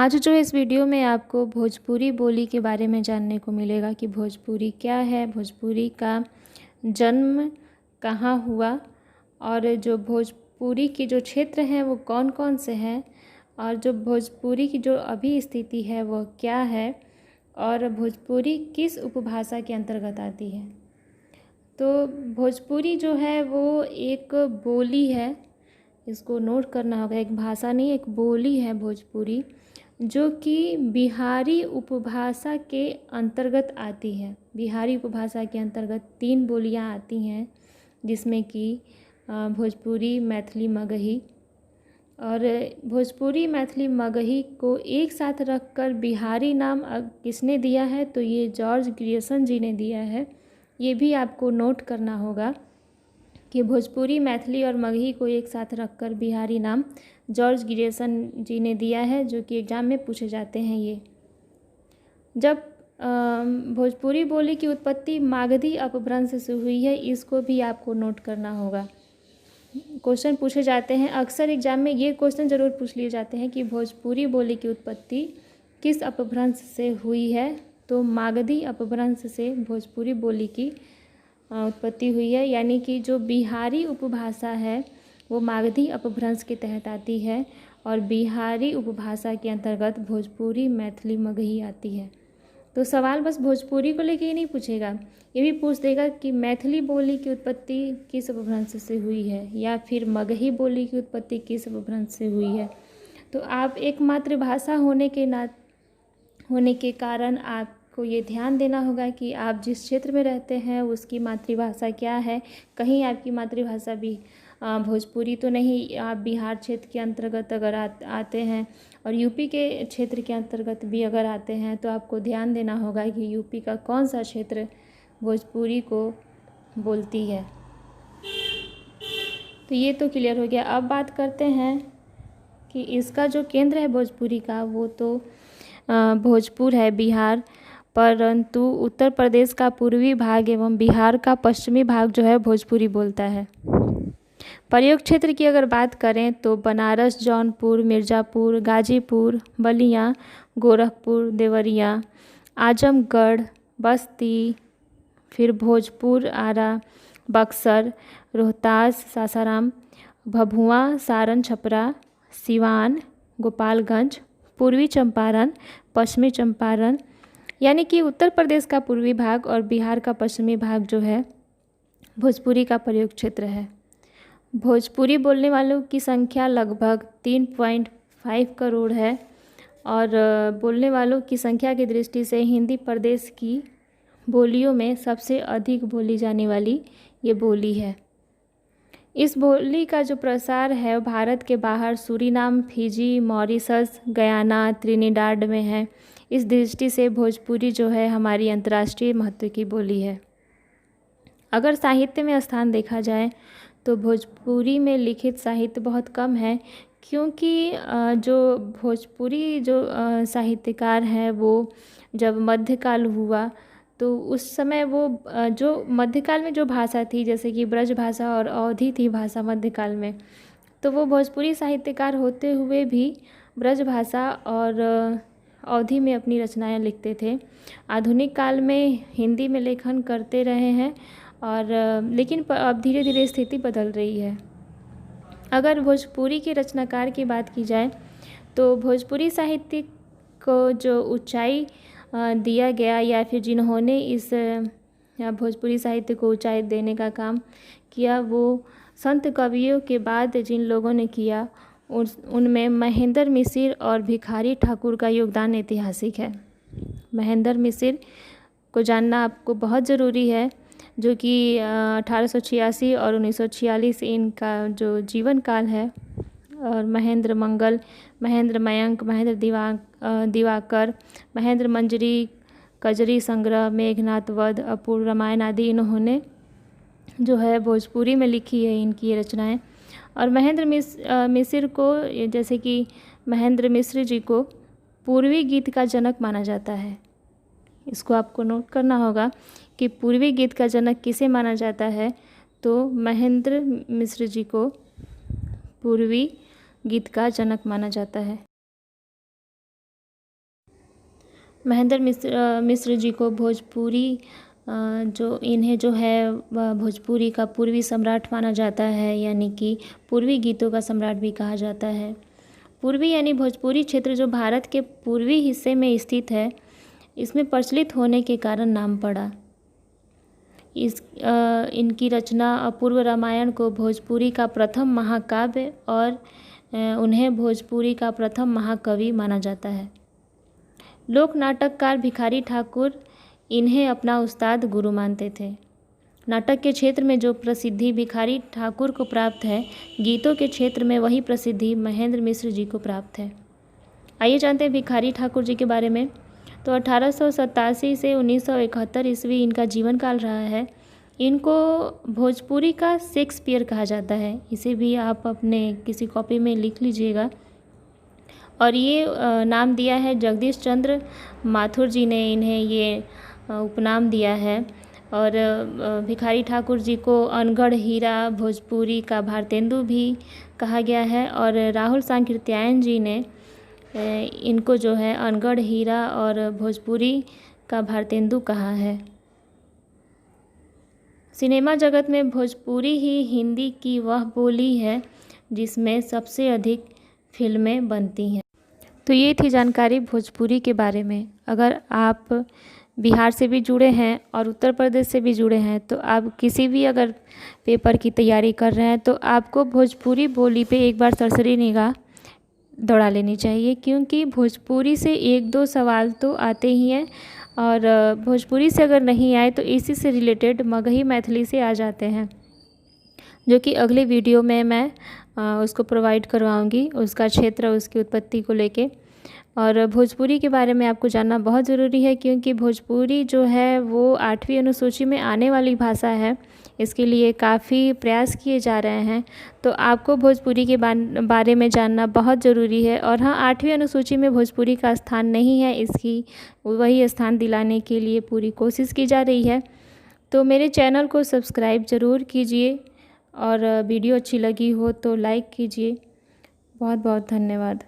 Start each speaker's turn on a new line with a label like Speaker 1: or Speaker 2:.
Speaker 1: आज जो इस वीडियो में आपको भोजपुरी बोली के बारे में जानने को मिलेगा कि भोजपुरी क्या है, भोजपुरी का जन्म कहाँ हुआ और जो भोजपुरी की जो क्षेत्र हैं वो कौन कौन से हैं और जो भोजपुरी की जो अभी स्थिति है वह क्या है और भोजपुरी किस उपभाषा के अंतर्गत आती है। तो भोजपुरी जो है वो एक बोली है, इसको नोट करना होगा। एक भाषा नहीं, एक बोली है भोजपुरी, जो कि बिहारी उपभाषा के अंतर्गत आती है। बिहारी उपभाषा के अंतर्गत 3 बोलियां आती हैं, जिसमें कि भोजपुरी, मैथिली, मगही। और भोजपुरी, मैथिली, मगही को एक साथ रखकर बिहारी नाम किसने दिया है, तो ये जॉर्ज ग्रियर्सन जी ने दिया है। ये भी आपको नोट करना होगा कि भोजपुरी, मैथिली और मगही को एक साथ रखकर बिहारी नाम जॉर्ज ग्रियर्सन जी ने दिया है, जो कि एग्ज़ाम में पूछे जाते हैं। ये जब भोजपुरी बोली की उत्पत्ति मागधी अपभ्रंश से हुई है, इसको भी आपको नोट करना होगा। क्वेश्चन पूछे जाते हैं अक्सर एग्जाम में, ये क्वेश्चन ज़रूर पूछ लिए जाते हैं कि भोजपुरी बोली की उत्पत्ति किस अपभ्रंश से हुई है, तो मागधी अपभ्रंश से भोजपुरी बोली की उत्पत्ति हुई है। यानी कि जो बिहारी उपभाषा है वो मागधी अपभ्रंश के तहत आती है और बिहारी उपभाषा के अंतर्गत भोजपुरी, मैथिली, मगही आती है। तो सवाल बस भोजपुरी को लेके ही नहीं पूछेगा, ये भी पूछ देगा कि मैथिली बोली की उत्पत्ति किस अपभ्रंश से हुई है या फिर मगही बोली की उत्पत्ति किस अपभ्रंश से हुई है। तो आप एक मातृभाषा होने के कारण आपको ये ध्यान देना होगा कि आप जिस क्षेत्र में रहते हैं उसकी मातृभाषा क्या है। कहीं आपकी मातृभाषा भी भोजपुरी तो नहीं, आप बिहार क्षेत्र के अंतर्गत अगर आते हैं और यूपी के क्षेत्र के अंतर्गत भी अगर आते हैं, तो आपको ध्यान देना होगा कि यूपी का कौन सा क्षेत्र भोजपुरी को बोलती है। तो ये तो क्लियर हो गया। अब बात करते हैं कि इसका जो केंद्र है भोजपुरी का, वो तो भोजपुर है, बिहार, परंतु उत्तर प्रदेश का पूर्वी भाग एवं बिहार का पश्चिमी भाग जो है भोजपुरी बोलता है। प्रयोग क्षेत्र की अगर बात करें तो बनारस, जौनपुर, मिर्ज़ापुर, गाजीपुर, बलिया, गोरखपुर, देवरिया, आजमगढ़, बस्ती, फिर भोजपुर, आरा, बक्सर, रोहतास, सासाराम, भभुआ, सारण, छपरा, सिवान, गोपालगंज, पूर्वी चंपारण, पश्चिमी चंपारण, यानी कि उत्तर प्रदेश का पूर्वी भाग और बिहार का पश्चिमी भाग जो है भोजपुरी का प्रयोग क्षेत्र है। भोजपुरी बोलने वालों की संख्या लगभग 3.5 करोड़ है और बोलने वालों की संख्या की दृष्टि से हिंदी प्रदेश की बोलियों में सबसे अधिक बोली जाने वाली ये बोली है। इस बोली का जो प्रसार है भारत के बाहर Suriname, Fiji, Mauritius, Guyana, Trinidad में है। इस दृष्टि से भोजपुरी जो है हमारी अंतर्राष्ट्रीय महत्व की बोली है। अगर साहित्य में स्थान देखा जाए तो भोजपुरी में लिखित साहित्य बहुत कम है, क्योंकि जो भोजपुरी जो साहित्यकार हैं वो जब मध्यकाल हुआ तो उस समय वो जो मध्यकाल में जो भाषा थी, जैसे कि ब्रज भाषा और अवधी थी भाषा मध्यकाल में, तो वो भोजपुरी साहित्यकार होते हुए भी ब्रज भाषा और अवधी में अपनी रचनाएं लिखते थे। आधुनिक काल में हिंदी में लेखन करते रहे हैं और लेकिन अब धीरे धीरे स्थिति बदल रही है। अगर भोजपुरी के रचनाकार की बात की जाए तो भोजपुरी साहित्य को जो ऊंचाई दिया गया या फिर जिन्होंने इस भोजपुरी साहित्य को ऊंचाई देने का काम किया, वो संत कवियों के बाद जिन लोगों ने किया उनमें महेंद्र मिसिर और भिखारी ठाकुर का योगदान ऐतिहासिक है। महेंद्र मिसिर को जानना आपको बहुत ज़रूरी है, जो कि 1886 और 1946 इनका जो जीवन काल है। और महेंद्र मंगल, महेंद्र मयंक, महेंद्र दिवाकर, महेंद्र मंजरी, कजरी संग्रह, मेघनाथ वध, अपूर्व रामायण आदि इन्होंने जो है भोजपुरी में लिखी है इनकी ये रचनाएं। और महेंद्र मिसिर को, जैसे कि महेंद्र मिश्र जी को पूर्वी गीत का जनक माना जाता है। इसको आपको नोट करना होगा कि पूर्वी गीत का जनक किसे माना जाता है, तो महेंद्र मिश्र जी को पूर्वी गीत का जनक माना जाता है। महेंद्र मिश्र जी को भोजपुरी इन्हें जो है भोजपुरी का पूर्वी सम्राट माना जाता है, यानी कि पूर्वी गीतों का सम्राट भी कहा जाता है। पूर्वी यानी भोजपुरी क्षेत्र जो भारत के पूर्वी हिस्से में स्थित है, इसमें प्रचलित होने के कारण नाम पड़ा। इनकी रचना अपूर्व रामायण को भोजपुरी का प्रथम महाकाव्य और उन्हें भोजपुरी का प्रथम महाकवि माना जाता है। लोक नाटककार भिखारी ठाकुर इन्हें अपना उस्ताद गुरु मानते थे। नाटक के क्षेत्र में जो प्रसिद्धि भिखारी ठाकुर को प्राप्त है, गीतों के क्षेत्र में वही प्रसिद्धि महेंद्र मिश्र जी को प्राप्त है। आइए जानते हैं भिखारी ठाकुर जी के बारे में। तो 1887 से 1971 ईस्वी इनका जीवन काल रहा है। इनको भोजपुरी का शेक्सपियर कहा जाता है। इसे भी आप अपने किसी कॉपी में लिख लीजिएगा। और ये नाम दिया है जगदीश चंद्र माथुर जी ने इन्हें ये उपनाम दिया है। और भिखारी ठाकुर जी को अनगढ़ हीरा भोजपुरी का भारतेंदु भी कहा गया है। और राहुल सांकृत्यायन जी ने इनको जो है अनगढ़ हीरा और भोजपुरी का भारतेंदु कहा है। सिनेमा जगत में भोजपुरी ही हिंदी की वह बोली है जिसमें सबसे अधिक फिल्में बनती हैं। तो ये थी जानकारी भोजपुरी के बारे में। अगर आप बिहार से भी जुड़े हैं और उत्तर प्रदेश से भी जुड़े हैं, तो आप किसी भी अगर पेपर की तैयारी कर रहे हैं तो आपको भोजपुरी बोली पे एक बार सरसरी निगाह दौड़ा लेनी चाहिए, क्योंकि भोजपुरी से एक दो सवाल तो आते ही हैं। और भोजपुरी से अगर नहीं आए तो इसी से रिलेटेड मगही मैथिली से आ जाते हैं, जो कि अगले वीडियो में मैं उसको प्रोवाइड करवाऊंगी, उसका क्षेत्र, उसकी उत्पत्ति को लेके। और भोजपुरी के बारे में आपको जानना बहुत ज़रूरी है, क्योंकि भोजपुरी जो है वो 8वीं अनुसूची में आने वाली भाषा है। इसके लिए काफ़ी प्रयास किए जा रहे हैं। तो आपको भोजपुरी के बारे में जानना बहुत ज़रूरी है। और हाँ, 8वीं अनुसूची में भोजपुरी का स्थान नहीं है, इसकी वही स्थान दिलाने के लिए पूरी कोशिश की जा रही है। तो मेरे चैनल को सब्सक्राइब ज़रूर कीजिए, और वीडियो अच्छी लगी हो तो लाइक कीजिए। बहुत बहुत धन्यवाद।